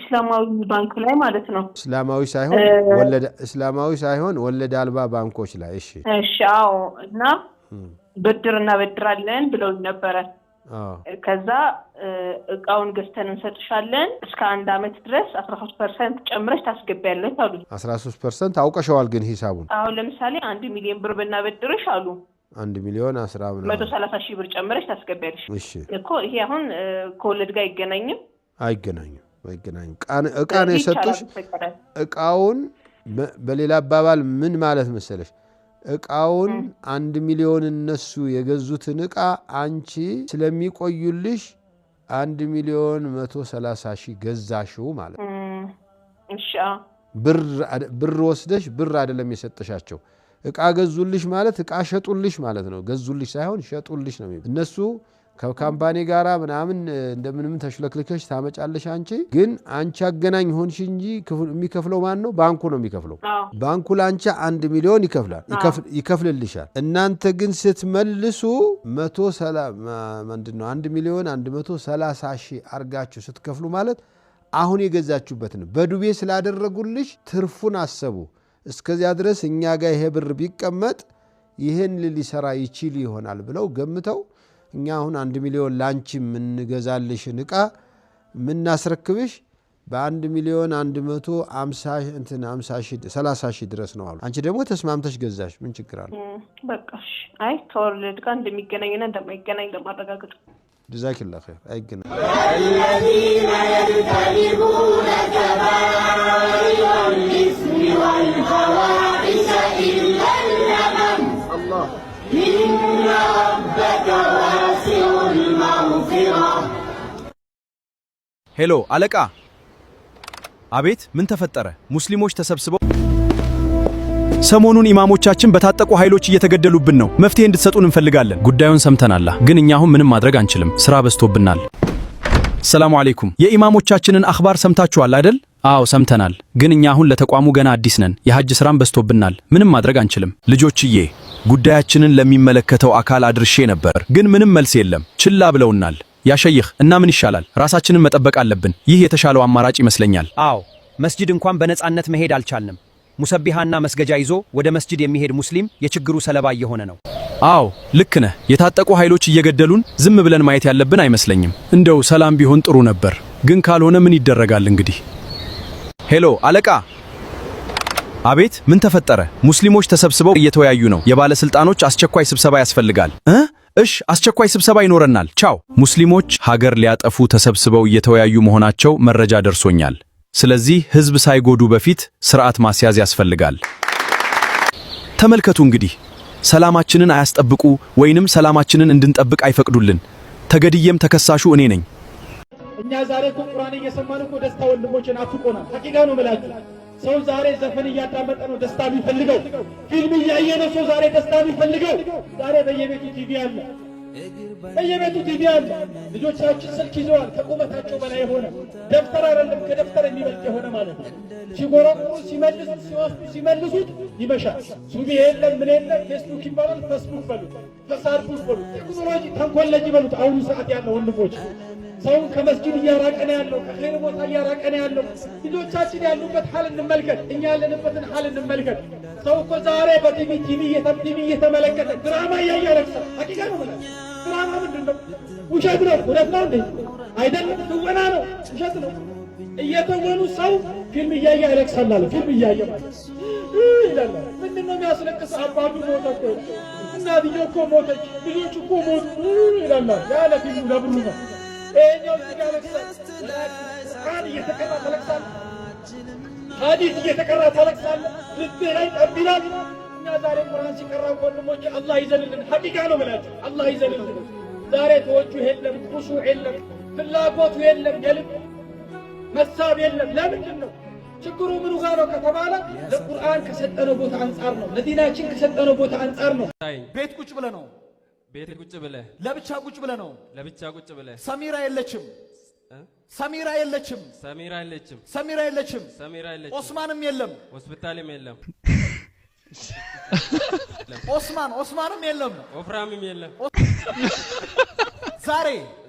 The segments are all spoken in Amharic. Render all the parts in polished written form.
እስላማዊ ባንክ ላይ ማለት ነው እስላማዊ ሳይሆን ወለድ አልባ ባንኮች ላይ እሺ አዎ እና ብድርና ብድራለን ብለው ነበር ከዛ እቃውን ገዝተን እንሰጥሻለን እስከ 1 አመት ድረስ 13% ጨምረሽ ታስገቢያለሽ አሉ 13% አውቀሻዋል ግን ሂሳቡን አሁን ለምሳሌ 1 ሚሊዮን ብር ብናበድርሽ አሉ 1 ሚሊዮን 130 ሺህ ብር ጨምረሽ ታስገቢያለሽ እኮ ይሄ አሁን ከወለድ ጋር አይገናኝም እቃን የሰጡሽ እቃውን በሌላ አባባል ምን ማለት መሰለሽ እቃውን 1 ሚሊዮን እነሱ የገዙትን እቃ አንቺ ስለሚቆዩልሽ 1 ሚሊዮን 130 ሺህ ገዛሽው ማለት እሺ ብር ወስደሽ ብር አይደለም የሰጠሻቸው እቃ ገዙልሽ ማለት እቃ ሸጡልሽ ማለት ነው ገዙልሽ ሳይሆን ሸጡልሽ ነው እነሱ ከካምፓኒ ጋራ ምናምን እንደምንም ተሽለክልከሽ ታመጫለሽ አንቺ ግን አንቺ አገናኝ ሆንሽ እንጂ የሚከፍለው ማን ነው ባንኩ ነው የሚከፍለው ባንኩ ላንቺ 1 ሚሊዮን ይከፍልልሻል እናንተ ግን ስትመልሱ 1 ሚሊዮን 130 ሺህ አርጋችሁ ስትከፍሉ ማለት አሁን የገዛችሁበት ነው በዱቤ ስላደረጉልሽ ትርፉን አሰቡ እስከዚያ ድረስ እኛ ጋር ይሄ ብር ቢቀመጥ ይሄን ሊሰራ ይችል ይሆናል ብለው ገምተው እኛ አሁን 1 ሚሊዮን ላንቺ ምን ገዛልሽን እቃ ምን እናስረክብሽ በ1 ሚሊዮን 150 ሺህ 30 ሺህ ድረስ ነው አሉ አንቺ ደግሞ ተስማምተሽ ገዛሽ ምን ችግር አለ በቃሽ አይ ከወለድ ጋር እንደሚገናኝና እንደማይገናኝ ለማረጋገጥ جزاك الله خير أيقنا الذين يجتنبون كبائر الإثم والفواحش إلا اللمم الله إن ربك واسع المغفرة ሄሎ አለቃ አቤት ምን ተፈጠረ ሙስሊሞች ተሰብስበው ሰሞኑን ኢማሞቻችን በታጠቁ ኃይሎች እየተገደሉብን ነው መፍትሄ እንድትሰጡን እንፈልጋለን ጉዳዩን ሰምተናል ግን እኛ አሁን ምንም ማድረግ አንችልም ስራ በዝቶብናል ሰላም አለይኩም የኢማሞቻችንን አኽባር ሰምታችኋል አይደል አዎ ሰምተናል ግን እኛ አሁን ለተቋሙ ገና አዲስ ነን የሐጅ ስራም በዝቶብናል ምንም ማድረግ አንችልም ልጆችዬ ጉዳያችንን ለሚመለከተው አካል አድርሼ ነበር ግን ምንም መልስ የለም ችላ ብለውናል ያ ሸይኽ እና ምን ይሻላል ራሳችንን መጠበቅ አለብን ይህ የተሻለው አማራጭ ይመስለኛል አዎ መስጂድ እንኳን በነጻነት መሄድ አልቻልንም ሙሰቢሃና መስገጃ ይዞ ወደ መስጂድ የሚሄድ ሙስሊም የችግሩ ሰለባ እየሆነ ነው አዎ ልክ ነህ የታጠቁ ኃይሎች እየገደሉን ዝም ብለን ማየት ያለብን አይመስለኝም እንደው ሰላም ቢሆን ጥሩ ነበር ግን ካልሆነ ምን ይደረጋል እንግዲህ ሄሎ አለቃ አቤት ምን ተፈጠረ ሙስሊሞች ተሰብስበው እየተወያዩ ነው የባለስልጣኖች አስቸኳይ ስብሰባ ያስፈልጋል እሺ አስቸኳይ ስብሰባ ይኖርናል ቻው ሙስሊሞች ሀገር ሊያጠፉ ተሰብስበው እየተወያዩ መሆናቸው መረጃ ደርሶኛል ስለዚህ ህዝብ ሳይጎዱ በፊት ስርዓት ማስያዝ ያስፈልጋል ተመልከቱ እንግዲህ ሰላማችንን አያስጠብቁ ወይንም ሰላማችንን እንድንጠብቅ አይፈቅዱልን ተገድየም ተከሳሹ እኔ ነኝ እኛ ዛሬ ቁርአን እየሰማን እኮ ደስታ ወንድሞችን አፍቆናል ሐቂቃ ነው ማለት ሰው ዛሬ ዘፈን እያዳመጠ ነው ደስታ የሚፈልገው ፊልም እያየ ነው ሰው ዛሬ ደስታ የሚፈልገው ዛሬ በየቤቱ ቲቪ አለ ልጆቻችን ስልክ ይዘዋል ከቁመታቸው በላይ ሆነ ደፍተር አይደለም ከደፍተር የሚበልጥ የሆነ ማለት ነው ሲጎረቁሩ ሲመልሱት ይመሻል ሱቢ የለም ምን የለም ፌስቡክ ይባላል ፌስቡክ በሉት ፈሳድቡክ በሉት ቴክኖሎጂ ተንኮለጅ በሉት አሁኑ ሰዓት ያለው ወንድሞች ሰው ከመስጂድ እያራቀነ ያለው ከኸይር ቦታ እያራቀነ ያለው ልጆቻችን ያሉበት ሐል እንመልከት እኛ ያለንበትን ሐል እንመልከት ሰው እኮ ዛሬ በቲቪ እየተመለከተ ድራማ እያያረክሰ ሐቂቃ ነው ማለት ድራማ ምንድነው ውሸት ነው እውነት ነው እንዴ አይደለም ትወና ነው ውሸት ነው እየተወኑ ሰው ፊልም እያየ ያለቅሳል ፊልም እያየ ማለት ይላል ምንድነው የሚያስለቅስ አባቱ ሞተ እኮ እናትየው እኮ ሞተች ልጆቹ እኮ ሞቱ ይላል ያለ ፊልሙ ለብሩ ነው እኛው ያለቅሳል ቁርአን እየተቀራ ተለቅሳል ሐዲስ እየተቀራ ተለቅሳል ልብ ላይ ጠብይላል እኛ ዛሬ ቁርአን ሲቀራ ወንድሞች አላህ ይዘልልን ሐቂቃ ነው ማለት አላህ ይዘልልን ዛሬ ተወጁ የለም ኹሹዕ የለም ፍላጎቱ የለም የልብ መሳብ የለም ለምንድን ነው ችግሩ ምኑ ጋር ነው ከተባለ ለቁርአን ከሰጠነው ቦታ አንፃር ነው ለዲናችን ከሰጠነው ቦታ አንፃር ነው ቤት ቁጭ ብለ ነው ቤት ቁጭ ብለ ለብቻ ቁጭ ብለ ነው ለብቻ ቁጭ ብለ ሰሚራ የለችም ኦስማንም የለም ሆስፒታልም የለም ኦስማንም የለም ወፍራምም የለም ዛሬ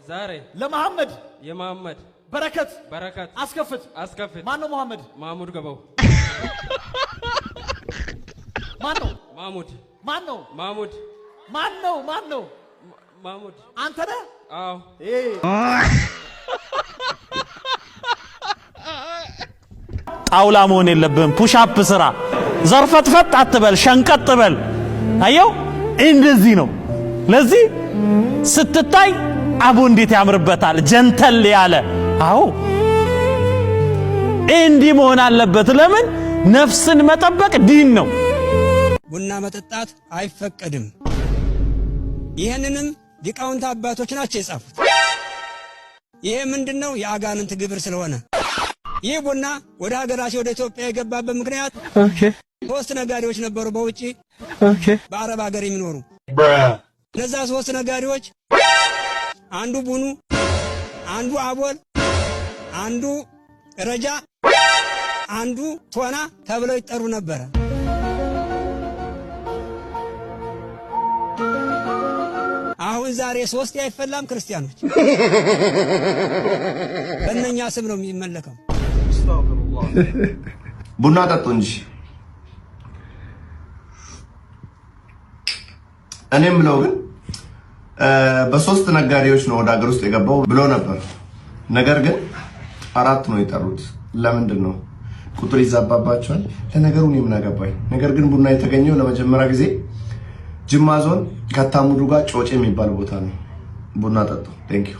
ዛሬ ለመሐመድ የመሐመድ በረከት በረከት አስከፍት አስከፍት ማን ነው መሐመድ ማሙድ ገባው ማን ነው ማሙድ ማን ነው ማሙድ ማን ነው ማሙድ አንተ ነህ አዎ ጣውላ መሆን የለብህም ፑሽ አፕ ስራ ዘርፈትፈት አትበል ሸንቀጥ በል አየው እንደዚህ ነው ለዚህ ስትታይ አቡ እንዴት ያምርበታል ጀንተል ያለ አዎ እንዲህ መሆን አለበት ለምን ነፍስን መጠበቅ ዲን ነው ቡና መጠጣት አይፈቀድም ይሄንንም ሊቃውንት አባቶች ናቸው የጻፉት ይሄ ምንድነው የአጋንንት ግብር ስለሆነ ይሄ ቡና ወደ ሀገራችን ወደ ኢትዮጵያ የገባበት ምክንያት ሶስት ነጋዴዎች ነበሩ በውጪ በአረብ ሀገር የሚኖሩ እነዛ ሶስት ነጋዴዎች አንዱ ቡኑ አንዱ አቦል አንዱ ረጃ አንዱ ቶና ተብለው ይጠሩ ነበር አሁን ዛሬ ሶስት አይፈላም ክርስቲያኖች በእነኛ ስም ነው የሚመለከው ቡና ጠጡ እንጂ እኔም ብለው ግን በሶስት ነጋዴዎች ነው ወደ ሀገር ውስጥ የገባው ብሎ ነበር ነገር ግን አራት ነው የጠሩት ለምንድን ነው ቁጥር ይዛባባቸዋል ለነገሩ እኔ ምን አገባኝ ነገር ግን ቡና የተገኘው ለመጀመሪያ ጊዜ ጅማ ዞን ከታሙዱ ጋር ጮጬ የሚባል ቦታ ነው ቡና ጠጡ ቴንክ ዩ